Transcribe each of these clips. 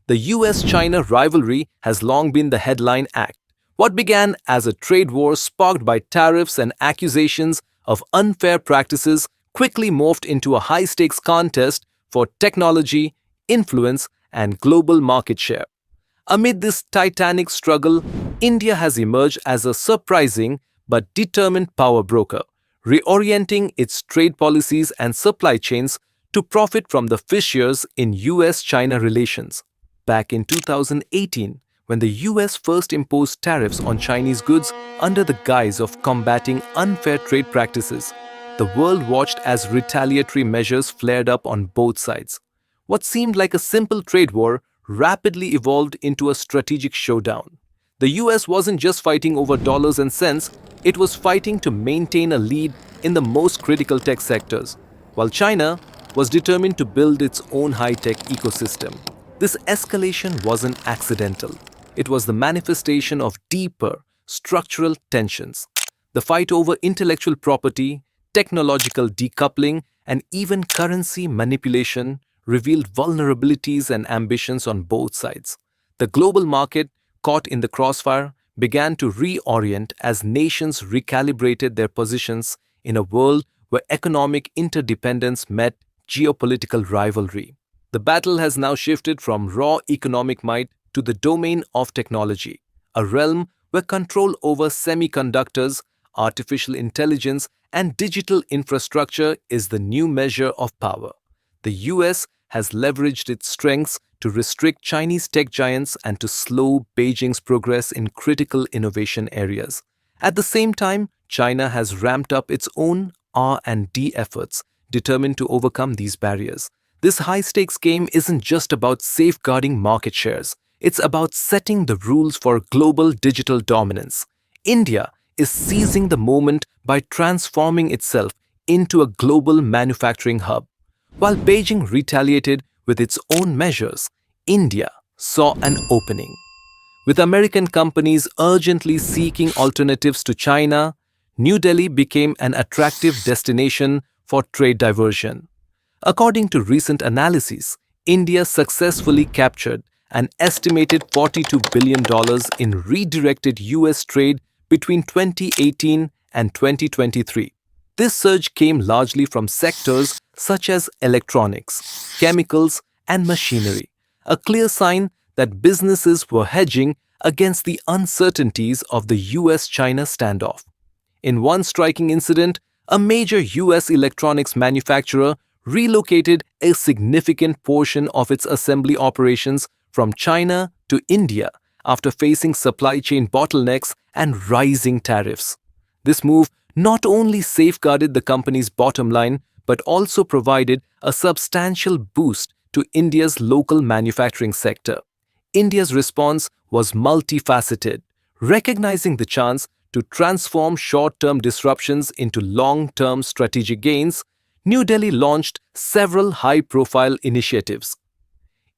The US-China rivalry has long been the headline act. What began as a trade war sparked by tariffs and accusations of unfair practices quickly morphed into a high-stakes contest for technology, influence, and global market share. Amid this titanic struggle, India has emerged as a surprising but determined power broker, reorienting its trade policies and supply chains to profit from the fissures in US-China relations. Back in 2018, when the US first imposed tariffs on Chinese goods under the guise of combating unfair trade practices, the world watched as retaliatory measures flared up on both sides. What seemed like a simple trade war rapidly evolved into a strategic showdown. The US wasn't just fighting over dollars and cents, it was fighting to maintain a lead in the most critical tech sectors, while China was determined to build its own high-tech ecosystem. This escalation wasn't accidental. It was the manifestation of deeper, structural tensions. The fight over intellectual property, technological decoupling, and even currency manipulation revealed vulnerabilities and ambitions on both sides. The global market, caught in the crossfire, began to reorient as nations recalibrated their positions in a world where economic interdependence met geopolitical rivalry. The battle has now shifted from raw economic might to the domain of technology, a realm where control over semiconductors, artificial intelligence, and digital infrastructure is the new measure of power. The US has leveraged its strengths to restrict Chinese tech giants and to slow Beijing's progress in critical innovation areas. At the same time, China has ramped up its own R&D efforts, determined to overcome these barriers. This high-stakes game isn't just about safeguarding market shares. It's about setting the rules for global digital dominance. India is seizing the moment by transforming itself into a global manufacturing hub. While Beijing retaliated with its own measures, India saw an opening. With American companies urgently seeking alternatives to China, New Delhi became an attractive destination for trade diversion. According to recent analyses, India successfully captured an estimated $42 billion in redirected US trade between 2018 and 2023. This surge came largely from sectors such as electronics, chemicals, and machinery, a clear sign that businesses were hedging against the uncertainties of the US-China standoff. In one striking incident, a major US electronics manufacturer relocated a significant portion of its assembly operations from China to India after facing supply chain bottlenecks and rising tariffs. This move not only safeguarded the company's bottom line but also provided a substantial boost to India's local manufacturing sector. India's response was multifaceted, recognizing the chance to transform short-term disruptions into long-term strategic gains. New Delhi launched several high-profile initiatives.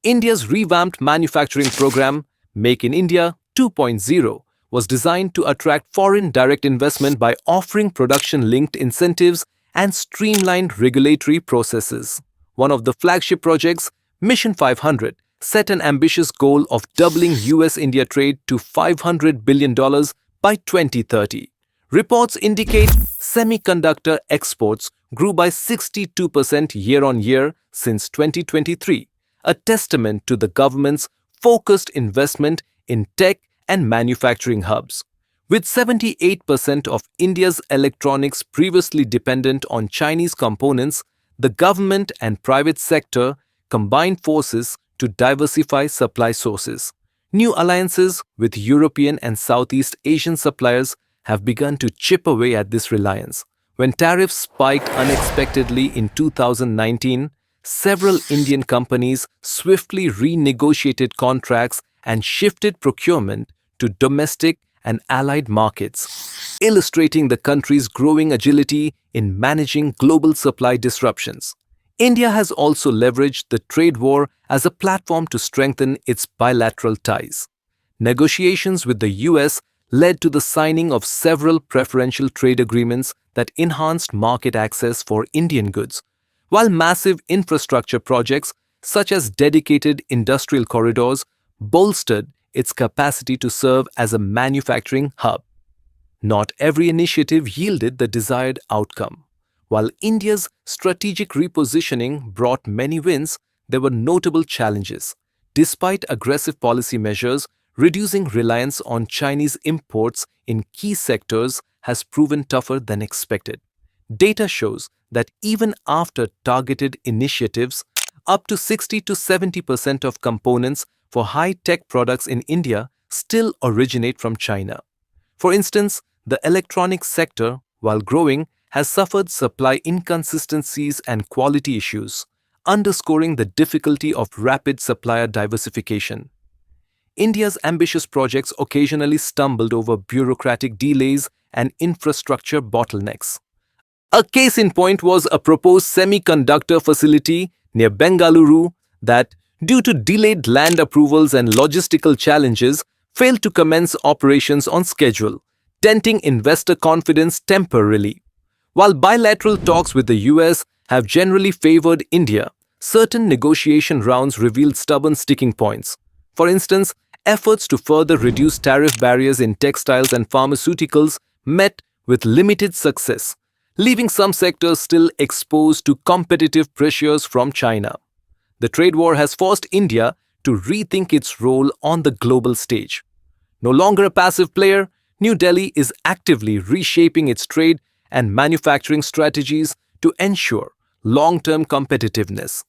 India's revamped manufacturing program, Make in India 2.0, was designed to attract foreign direct investment by offering production-linked incentives and streamlined regulatory processes. One of the flagship projects, Mission 500, set an ambitious goal of doubling US-India trade to $500 billion by 2030. Reports indicate semiconductor exports grew by 62% year-on-year since 2023, a testament to the government's focused investment in tech and manufacturing hubs. With 78% of India's electronics previously dependent on Chinese components, the government and private sector combined forces to diversify supply sources. New alliances with European and Southeast Asian suppliers have begun to chip away at this reliance. When tariffs spiked unexpectedly in 2019, several Indian companies swiftly renegotiated contracts and shifted procurement to domestic and allied markets, illustrating the country's growing agility in managing global supply disruptions. India has also leveraged the trade war as a platform to strengthen its bilateral ties. Negotiations with the US led to the signing of several preferential trade agreements that enhanced market access for Indian goods, while massive infrastructure projects such as dedicated industrial corridors, bolstered its capacity to serve as a manufacturing hub. Not every initiative yielded the desired outcome. While India's strategic repositioning brought many wins, there were notable challenges. Despite aggressive policy measures, reducing reliance on Chinese imports in key sectors has proven tougher than expected. Data shows that even after targeted initiatives, up to 60 to 70% of components for high-tech products in India still originate from China. For instance, the electronics sector, while growing, has suffered supply inconsistencies and quality issues, underscoring the difficulty of rapid supplier diversification. India's ambitious projects occasionally stumbled over bureaucratic delays and infrastructure bottlenecks. A case in point was a proposed semiconductor facility near Bengaluru that, due to delayed land approvals and logistical challenges, failed to commence operations on schedule, denting investor confidence temporarily. While bilateral talks with the US have generally favored India, certain negotiation rounds revealed stubborn sticking points. For instance, efforts to further reduce tariff barriers in textiles and pharmaceuticals met with limited success, leaving some sectors still exposed to competitive pressures from China. The trade war has forced India to rethink its role on the global stage. No longer a passive player, New Delhi is actively reshaping its trade and manufacturing strategies to ensure long-term competitiveness.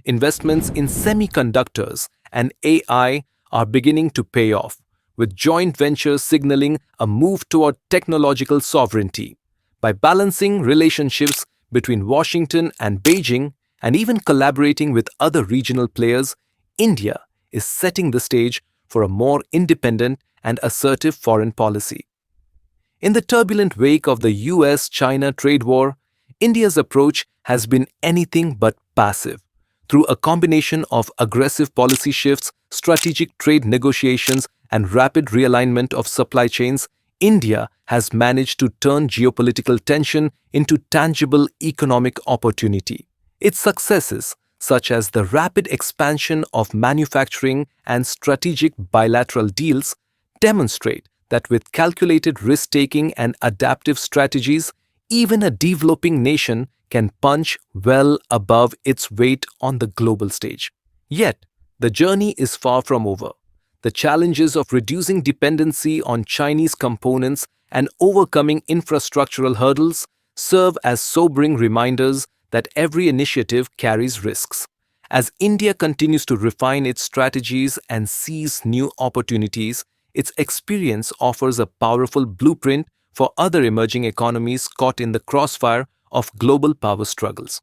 Investments in semiconductors and AI are beginning to pay off, with joint ventures signaling a move toward technological sovereignty. By balancing relationships between Washington and Beijing and even collaborating with other regional players, India is setting the stage for a more independent and assertive foreign policy. In the turbulent wake of the US-China trade war, India's approach has been anything but passive. Through a combination of aggressive policy shifts, strategic trade negotiations, and rapid realignment of supply chains, India has managed to turn geopolitical tension into tangible economic opportunity. Its successes, such as the rapid expansion of manufacturing and strategic bilateral deals, demonstrate that with calculated risk-taking and adaptive strategies, even a developing nation can punch well above its weight on the global stage. Yet, the journey is far from over. The challenges of reducing dependency on Chinese components and overcoming infrastructural hurdles serve as sobering reminders that every initiative carries risks. As India continues to refine its strategies and seize new opportunities, its experience offers a powerful blueprint for other emerging economies caught in the crossfire of global power struggles.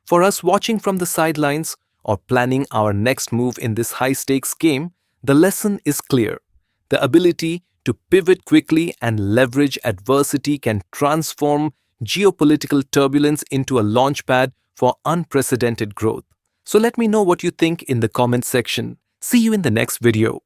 For us watching from the sidelines or planning our next move in this high-stakes game, the lesson is clear. The ability to pivot quickly and leverage adversity can transform geopolitical turbulence into a launchpad for unprecedented growth. So let me know what you think in the comment section. See you in the next video.